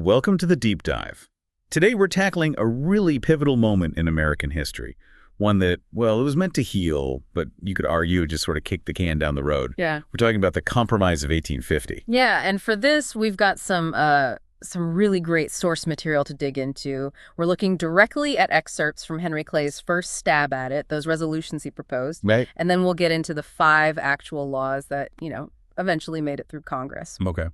Welcome to the Deep Dive. Today we're tackling a really pivotal moment in American history. One that, well, it was meant to heal, but you could argue it just sort of kicked the can down the road. Yeah. We're talking about the Compromise of 1850. Yeah, and for this, we've got some really great source material to dig into. We're looking directly at excerpts from Henry Clay's first stab at it, those resolutions he proposed. Right. And then we'll get into the 5 actual laws that, eventually made it through Congress. Okay.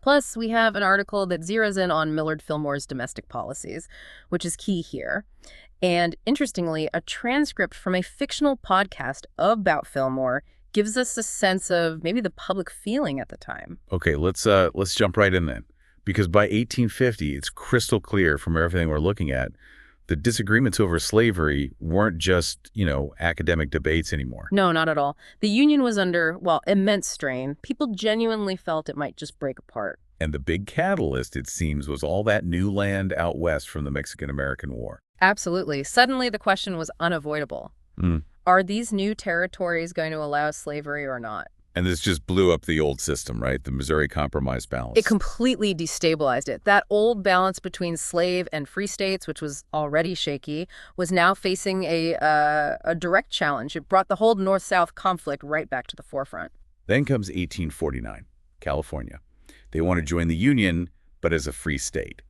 Plus, we have an article that zeroes in on Millard Fillmore's domestic policies, which is key here. And interestingly, a transcript from a fictional podcast about Fillmore gives us a sense of maybe the public feeling at the time. Okay, let's jump right in then. Because by 1850, it's crystal clear from everything we're looking at, the disagreements over slavery weren't just, academic debates anymore. No, not at all. The Union was under, immense strain. People genuinely felt it might just break apart. And the big catalyst, it seems, was all that new land out west from the Mexican-American War. Absolutely. Suddenly, the question was unavoidable. Are these new territories going to allow slavery or not? And this just blew up the old system, right? The Missouri Compromise balance. It completely destabilized it. That old balance between slave and free states, which was already shaky, was now facing a direct challenge. It brought the whole North-South conflict right back to the forefront. Then comes 1849, California. They want to join the Union, but as a free state.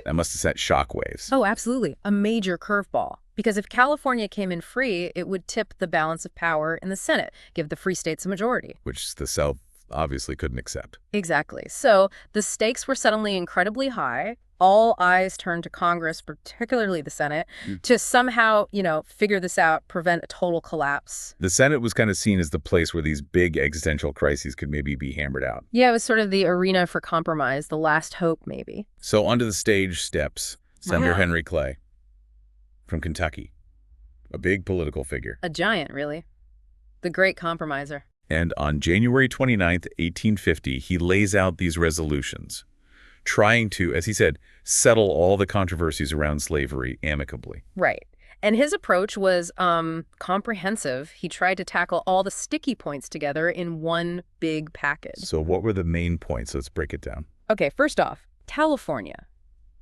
That must have sent shockwaves. Oh, absolutely. A major curveball. Because if California came in free, it would tip the balance of power in the Senate, give the free states a majority. Which the South obviously couldn't accept. Exactly. So the stakes were suddenly incredibly high. All eyes turned to Congress, particularly the Senate, to somehow, figure this out, prevent a total collapse. The Senate was kind of seen as the place where these big existential crises could maybe be hammered out. Yeah, it was sort of the arena for compromise, the last hope, maybe. So onto the stage steps Senator Henry Clay from Kentucky, a big political figure. A giant, really. The great compromiser. And on January 29th, 1850, he lays out these resolutions, trying to, as he said, settle all the controversies around slavery amicably. Right. And his approach was comprehensive. He tried to tackle all the sticky points together in one big package. So what were the main points? Let's break it down. Okay, first off, California,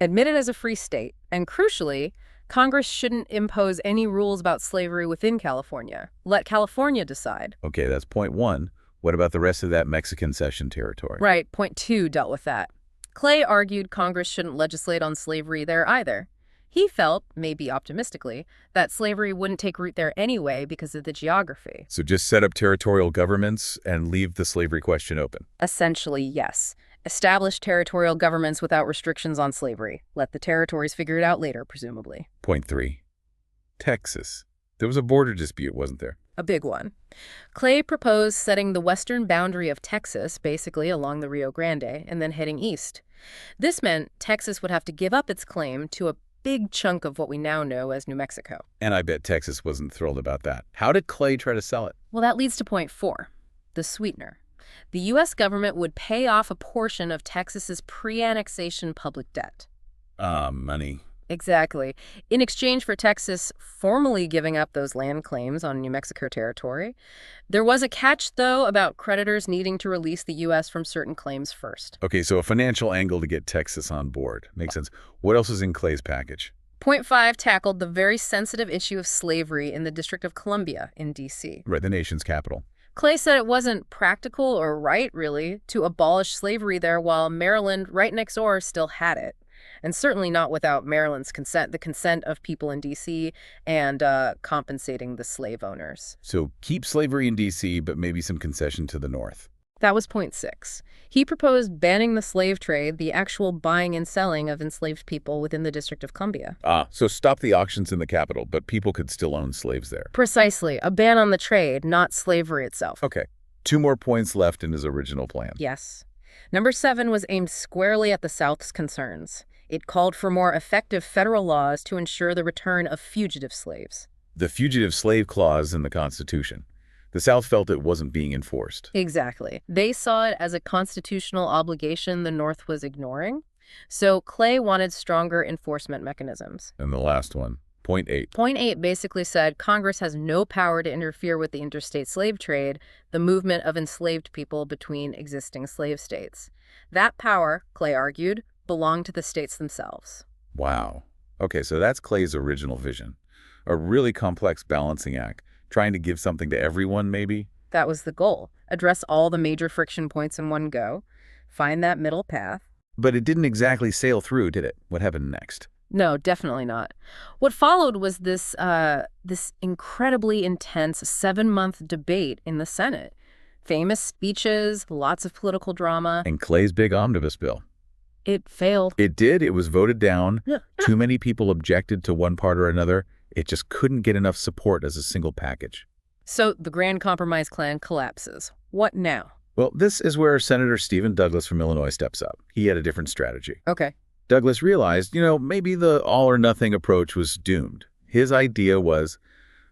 admitted as a free state, and crucially, Congress shouldn't impose any rules about slavery within California. Let California decide. Okay, that's point 1. What about the rest of that Mexican cession territory? Right, point 2 dealt with that. Clay argued Congress shouldn't legislate on slavery there either. He felt, maybe optimistically, that slavery wouldn't take root there anyway because of the geography. So just set up territorial governments and leave the slavery question open? Essentially, yes. Establish territorial governments without restrictions on slavery. Let the territories figure it out later, presumably. Point 3. Texas. There was a border dispute, wasn't there? A big one. Clay proposed setting the western boundary of Texas, basically along the Rio Grande, and then heading east. This meant Texas would have to give up its claim to a big chunk of what we now know as New Mexico. And I bet Texas wasn't thrilled about that. How did Clay try to sell it? Well, that leads to point 4, the sweetener. The U.S. government would pay off a portion of Texas's pre-annexation public debt. Money. Exactly. In exchange for Texas formally giving up those land claims on New Mexico territory. There was a catch, though, about creditors needing to release the U.S. from certain claims first. Okay, so a financial angle to get Texas on board. Makes sense. What else is in Clay's package? Point 5 tackled the very sensitive issue of slavery in the District of Columbia in D.C. Right, the nation's capital. Clay said it wasn't practical or right, really, to abolish slavery there while Maryland, right next door, still had it. And certainly not without Maryland's consent, the consent of people in D.C. and compensating the slave owners. So keep slavery in D.C., but maybe some concession to the north. That was point 6. He proposed banning the slave trade, the actual buying and selling of enslaved people within the District of Columbia. So stop the auctions in the capital, but people could still own slaves there. Precisely. A ban on the trade, not slavery itself. Okay. 2 more points left in his original plan. Yes. Number 7 was aimed squarely at the South's concerns. It called for more effective federal laws to ensure the return of fugitive slaves. The Fugitive Slave Clause in the Constitution. The South felt it wasn't being enforced. Exactly. They saw it as a constitutional obligation the North was ignoring. So Clay wanted stronger enforcement mechanisms. And the last one, point 8. Point 8 basically said Congress has no power to interfere with the interstate slave trade, the movement of enslaved people between existing slave states. That power, Clay argued, belonged to the states themselves. Wow. Okay, so that's Clay's original vision. A really complex balancing act, trying to give something to everyone, maybe? That was the goal. Address all the major friction points in one go. Find that middle path. But it didn't exactly sail through, did it? What happened next? No, definitely not. What followed was this incredibly intense 7-month debate in the Senate. Famous speeches, lots of political drama. And Clay's big omnibus bill. It failed. It did. It was voted down. Too many people objected to one part or another. It just couldn't get enough support as a single package. So the Grand Compromise Plan collapses. What now? Well, this is where Senator Stephen Douglas from Illinois steps up. He had a different strategy. Okay. Douglas realized, maybe the all-or-nothing approach was doomed. His idea was,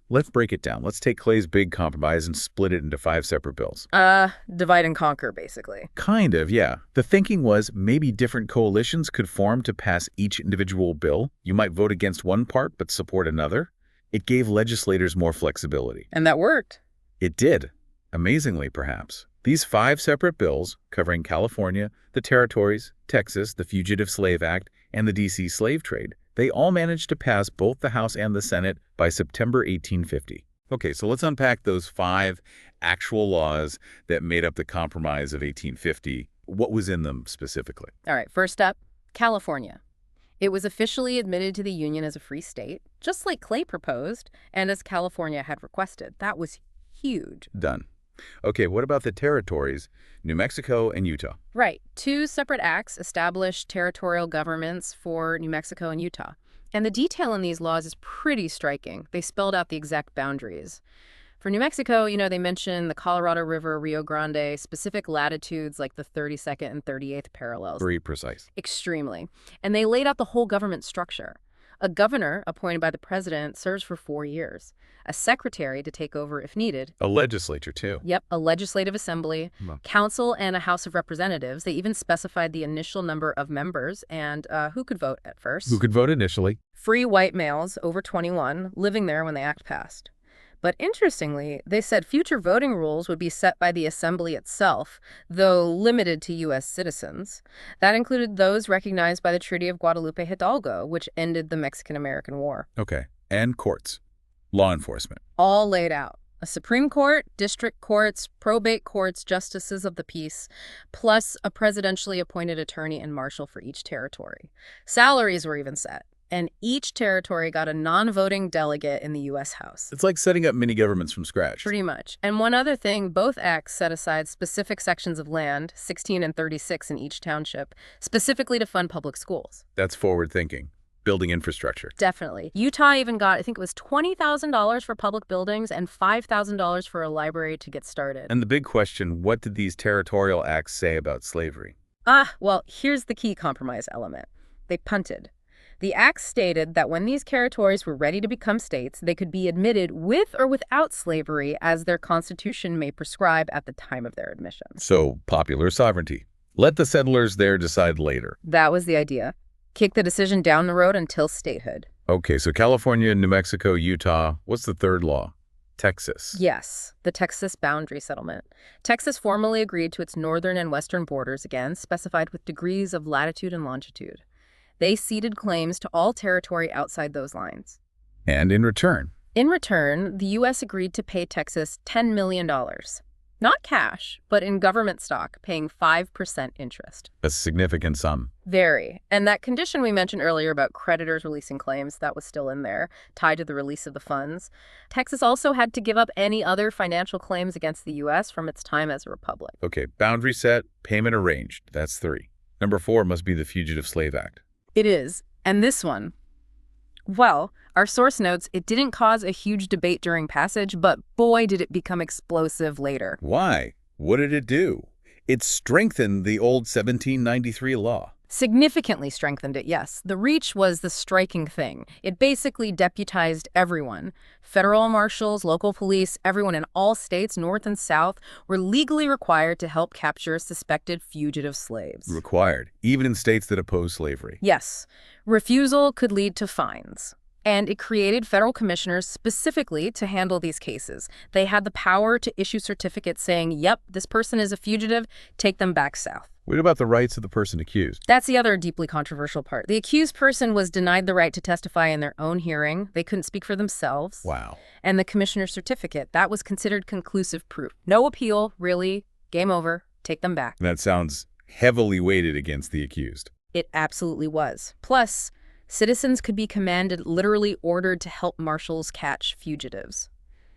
let's break it down. Let's take Clay's big compromise and split it into 5 separate bills. Divide and conquer, basically. Kind of, yeah. The thinking was maybe different coalitions could form to pass each individual bill. You might vote against one part but support another. It gave legislators more flexibility. And that worked. It did. Amazingly, perhaps. These 5 separate bills, covering California, the territories, Texas, the Fugitive Slave Act, and the D.C. slave trade, they all managed to pass both the House and the Senate by September 1850. Okay, so let's unpack those 5 actual laws that made up the Compromise of 1850. What was in them specifically? All right, first up, California. It was officially admitted to the Union as a free state, just like Clay proposed, and as California had requested. That was huge. Done. Okay, what about the territories, New Mexico and Utah? Right. 2 separate acts established territorial governments for New Mexico and Utah. And the detail in these laws is pretty striking. They spelled out the exact boundaries. For New Mexico, they mention the Colorado River, Rio Grande, specific latitudes like the 32nd and 38th parallels. Very precise. Extremely. And they laid out the whole government structure. A governor appointed by the president serves for 4 years. A secretary to take over if needed. A legislature, too. Yep, a legislative assembly, council, and a House of Representatives. They even specified the initial number of members and who could vote at first. Who could vote initially? Free white males over 21 living there when the act passed. But interestingly, they said future voting rules would be set by the assembly itself, though limited to U.S. citizens. That included those recognized by the Treaty of Guadalupe Hidalgo, which ended the Mexican-American War. Okay. And courts. Law enforcement. All laid out. A Supreme Court, district courts, probate courts, justices of the peace, plus a presidentially appointed attorney and marshal for each territory. Salaries were even set. And each territory got a non-voting delegate in the U.S. House. It's like setting up mini-governments from scratch. Pretty much. And one other thing, both acts set aside specific sections of land, 16 and 36 in each township, specifically to fund public schools. That's forward thinking. Building infrastructure. Definitely. Utah even got, I think it was $20,000 for public buildings and $5,000 for a library to get started. And the big question, what did these territorial acts say about slavery? Well, here's the key compromise element. They punted. The act stated that when these territories were ready to become states, they could be admitted with or without slavery as their constitution may prescribe at the time of their admission. So, popular sovereignty. Let the settlers there decide later. That was the idea. Kick the decision down the road until statehood. Okay, so California, New Mexico, Utah. What's the third law? Texas. Yes, the Texas boundary settlement. Texas formally agreed to its northern and western borders, again, specified with degrees of latitude and longitude. They ceded claims to all territory outside those lines. And in return? In return, the U.S. agreed to pay Texas $10 million. Not cash, but in government stock, paying 5% interest. A significant sum. Very. And that condition we mentioned earlier about creditors releasing claims, that was still in there, tied to the release of the funds. Texas also had to give up any other financial claims against the U.S. from its time as a republic. Okay, boundary set, payment arranged. That's 3. Number 4 must be the Fugitive Slave Act. It is. And this one, well, our source notes it didn't cause a huge debate during passage, but boy, did it become explosive later. Why? What did it do? It strengthened the old 1793 law. Significantly strengthened it, yes. The reach was the striking thing. It basically deputized everyone. Federal marshals, local police, everyone in all states, north and south, were legally required to help capture suspected fugitive slaves. Required, even in states that oppose slavery. Yes. Refusal could lead to fines. And it created federal commissioners specifically to handle these cases. They had the power to issue certificates saying, yep, this person is a fugitive, take them back south. What about the rights of the person accused? That's the other deeply controversial part. The accused person was denied the right to testify in their own hearing. They couldn't speak for themselves. Wow. And the commissioner's certificate, that was considered conclusive proof. No appeal, really. Game over. Take them back. That sounds heavily weighted against the accused. It absolutely was. Plus, citizens could be commanded, literally ordered to help marshals catch fugitives.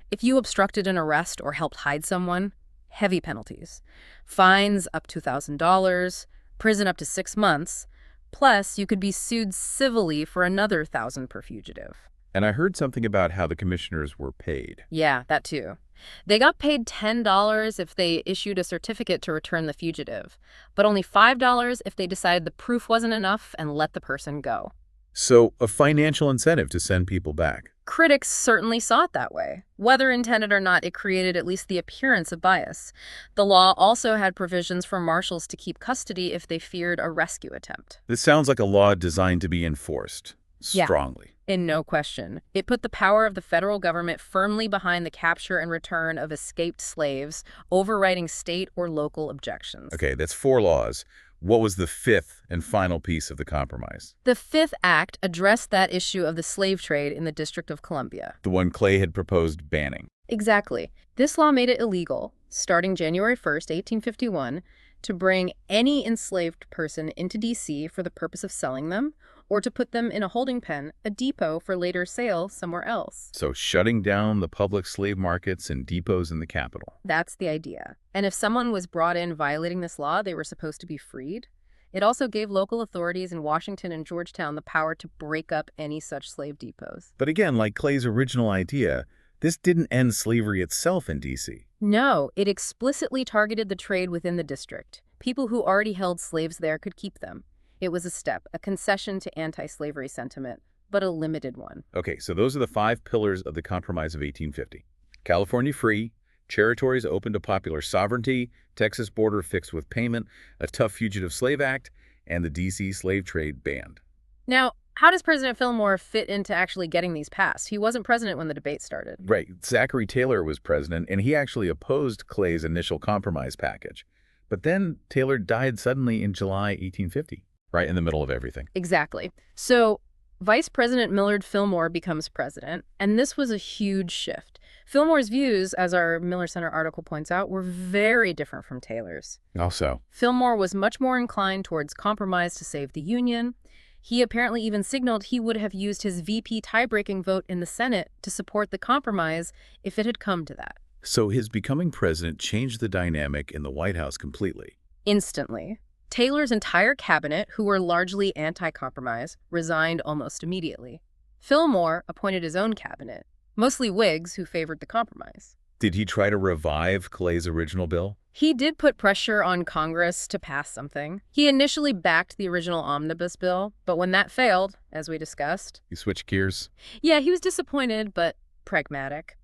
If you obstructed an arrest or helped hide someone, heavy penalties. Fines up to $1,000, prison up to 6 months, plus you could be sued civilly for another $1,000 per fugitive. And I heard something about how the commissioners were paid. Yeah, that too. They got paid $10 if they issued a certificate to return the fugitive, but only $5 if they decided the proof wasn't enough and let the person go. So, a financial incentive to send people back. Critics certainly saw it that way. Whether intended or not, it created at least the appearance of bias. The law also had provisions for marshals to keep custody if they feared a rescue attempt. This sounds like a law designed to be enforced strongly. In no question. It put the power of the federal government firmly behind the capture and return of escaped slaves, overriding state or local objections. Okay, that's 4 laws. What was the 5th and final piece of the compromise? The 5th Act addressed that issue of the slave trade in the District of Columbia. The one Clay had proposed banning. Exactly. This law made it illegal, starting January 1st, 1851, to bring any enslaved person into D.C. for the purpose of selling them, or to put them in a holding pen, a depot for later sale somewhere else. So shutting down the public slave markets and depots in the capital. That's the idea. And if someone was brought in violating this law, they were supposed to be freed. It also gave local authorities in Washington and Georgetown the power to break up any such slave depots. But again, like Clay's original idea, this didn't end slavery itself in D.C. No, it explicitly targeted the trade within the district. People who already held slaves there could keep them. It was a step, a concession to anti-slavery sentiment, but a limited one. Okay, so those are the 5 pillars of the Compromise of 1850. California free, territories open to popular sovereignty, Texas border fixed with payment, a tough Fugitive Slave Act, and the D.C. slave trade banned. Now, how does President Fillmore fit into actually getting these passed? He wasn't president when the debate started. Right, Zachary Taylor was president, and he actually opposed Clay's initial compromise package. But then Taylor died suddenly in July 1850. Right in the middle of everything. Exactly. So Vice President Millard Fillmore becomes president, and this was a huge shift. Fillmore's views, as our Miller Center article points out, were very different from Taylor's. Also, Fillmore was much more inclined towards compromise to save the Union. He apparently even signaled he would have used his VP tie-breaking vote in the Senate to support the compromise if it had come to that. so his becoming president changed the dynamic in the White House completely. Instantly. Taylor's entire cabinet, who were largely anti-compromise, resigned almost immediately. Fillmore appointed his own cabinet, mostly Whigs who favored the compromise. Did he try to revive Clay's original bill? He did put pressure on Congress to pass something. He initially backed the original omnibus bill, but when that failed, as we discussed... He switched gears? Yeah, he was disappointed, but pragmatic.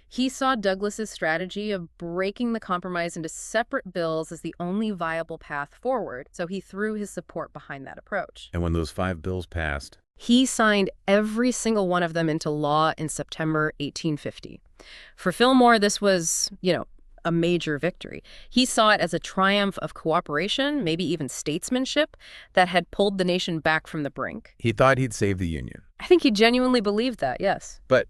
He saw Douglas's strategy of breaking the compromise into separate bills as the only viable path forward, so he threw his support behind that approach. And when those 5 bills passed? He signed every single one of them into law in September 1850. For Fillmore, this was, a major victory. He saw it as a triumph of cooperation, maybe even statesmanship, that had pulled the nation back from the brink. He thought he'd save the Union. I think he genuinely believed that, yes. But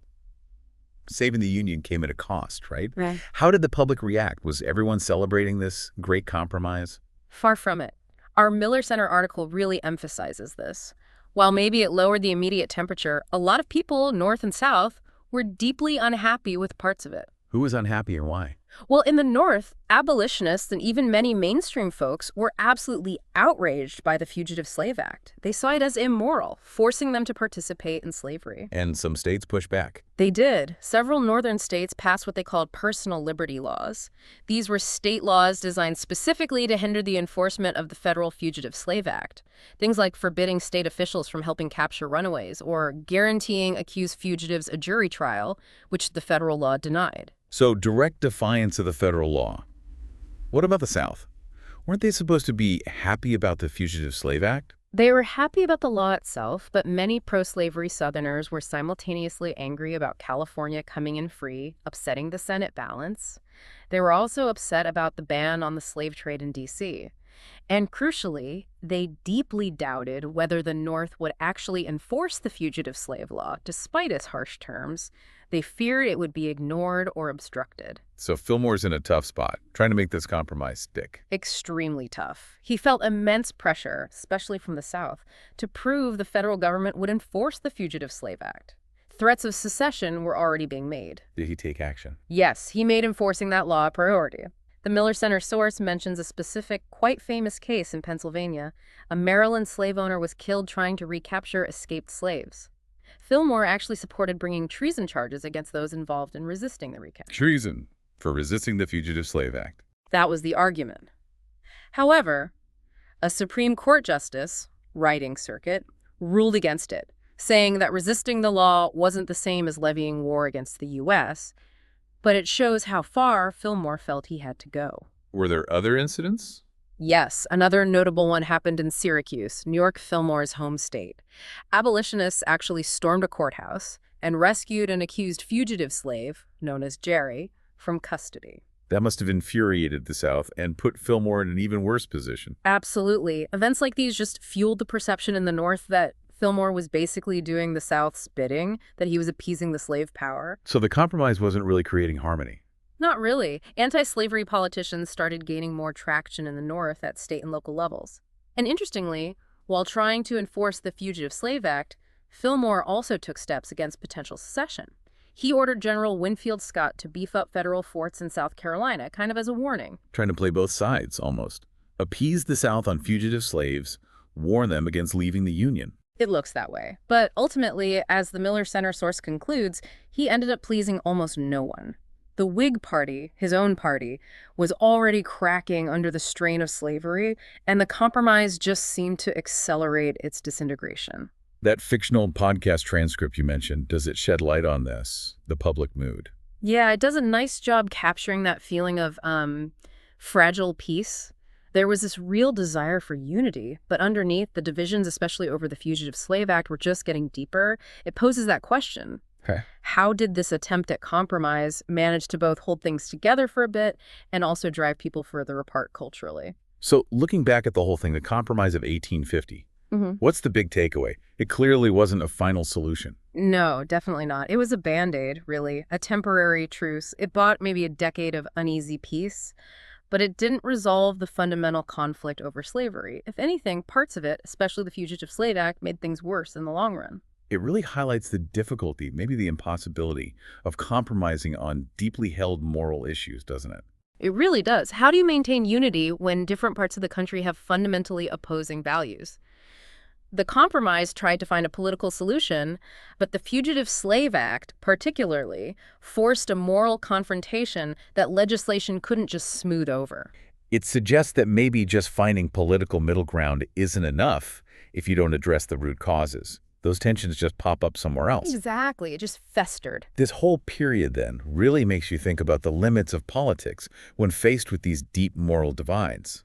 saving the Union came at a cost, right? Right. How did the public react? Was everyone celebrating this great compromise? Far from it. Our Miller Center article really emphasizes this. While maybe it lowered the immediate temperature, a lot of people, North and South, were deeply unhappy with parts of it. Who was unhappy and why? Well, in the North, abolitionists and even many mainstream folks were absolutely outraged by the Fugitive Slave Act. They saw it as immoral, forcing them to participate in slavery. And some states pushed back. They did. Several northern states passed what they called personal liberty laws. These were state laws designed specifically to hinder the enforcement of the federal Fugitive Slave Act. Things like forbidding state officials from helping capture runaways or guaranteeing accused fugitives a jury trial, which the federal law denied. So direct defiance of the federal law. What about the South? Weren't they supposed to be happy about the Fugitive Slave Act? They were happy about the law itself, but many pro-slavery Southerners were simultaneously angry about California coming in free, upsetting the Senate balance. They were also upset about the ban on the slave trade in D.C. And crucially, they deeply doubted whether the North would actually enforce the fugitive slave law, despite its harsh terms. They feared it would be ignored or obstructed. So Fillmore's in a tough spot, trying to make this compromise stick. Extremely tough. He felt immense pressure, especially from the South, to prove the federal government would enforce the Fugitive Slave Act. Threats of secession were already being made. Did he take action? Yes, he made enforcing that law a priority. The Miller Center source mentions a specific, quite famous case in Pennsylvania. A Maryland slave owner was killed trying to recapture escaped slaves. Fillmore actually supported bringing treason charges against those involved in resisting the recapture. Treason for resisting the Fugitive Slave Act. That was the argument. However, a Supreme Court justice, Riding Circuit, ruled against it, saying that resisting the law wasn't the same as levying war against the U.S., but it shows how far Fillmore felt he had to go. Were there other incidents? Yes, another notable one happened in Syracuse, New York Fillmore's home state. Abolitionists actually stormed a courthouse and rescued an accused fugitive slave, known as Jerry, from custody. That must have infuriated the South and put Fillmore in an even worse position. Absolutely. Events like these just fueled the perception in the North that Fillmore was basically doing the South's bidding, that he was appeasing the slave power. So the compromise wasn't really creating harmony. Not really. Anti-slavery politicians started gaining more traction in the North at state and local levels. And interestingly, while trying to enforce the Fugitive Slave Act, Fillmore also took steps against potential secession. He ordered General Winfield Scott to beef up federal forts in South Carolina, kind of as a warning. Trying to play both sides, almost. Appease the South on fugitive slaves, warn them against leaving the Union. It looks that way. But ultimately, as the Miller Center source concludes, he ended up pleasing almost no one. The Whig Party, his own party, was already cracking under the strain of slavery, and the compromise just seemed to accelerate its disintegration. That fictional podcast transcript you mentioned, does it shed light on this, the public mood? Yeah, it does a nice job capturing that feeling of fragile peace. There was this real desire for unity, but underneath, the divisions, especially over the Fugitive Slave Act, were just getting deeper. It poses that question. Okay. How did this attempt at compromise manage to both hold things together for a bit and also drive people further apart culturally? So looking back at the whole thing, the compromise of 1850, what's the big takeaway? It clearly wasn't a final solution. No, definitely not. It was a Band-Aid, really, a temporary truce. It bought maybe a decade of uneasy peace, but it didn't resolve the fundamental conflict over slavery. If anything, parts of it, especially the Fugitive Slave Act, made things worse in the long run. It really highlights the difficulty, maybe the impossibility, of compromising on deeply held moral issues, doesn't it? It really does. How do you maintain unity when different parts of the country have fundamentally opposing values? The compromise tried to find a political solution, but the Fugitive Slave Act, particularly, forced a moral confrontation that legislation couldn't just smooth over. It suggests that maybe just finding political middle ground isn't enough if you don't address the root causes. Those tensions just pop up somewhere else. Exactly. It just festered. This whole period, then, really makes you think about the limits of politics when faced with these deep moral divides.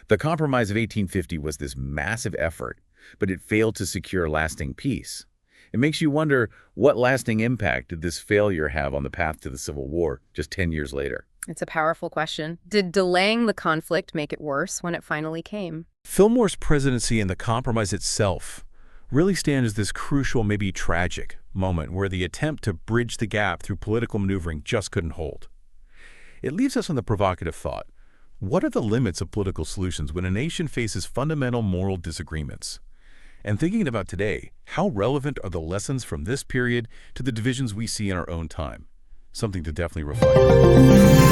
The Compromise of 1850 was this massive effort, but it failed to secure lasting peace. It makes you wonder, what lasting impact did this failure have on the path to the Civil War just 10 years later? It's a powerful question. Did delaying the conflict make it worse when it finally came? Fillmore's presidency and the compromise itself really stand as this crucial, maybe tragic, moment where the attempt to bridge the gap through political maneuvering just couldn't hold. It leaves us on the provocative thought: what are the limits of political solutions when a nation faces fundamental moral disagreements? And thinking about today, how relevant are the lessons from this period to the divisions we see in our own time? Something to definitely reflect on.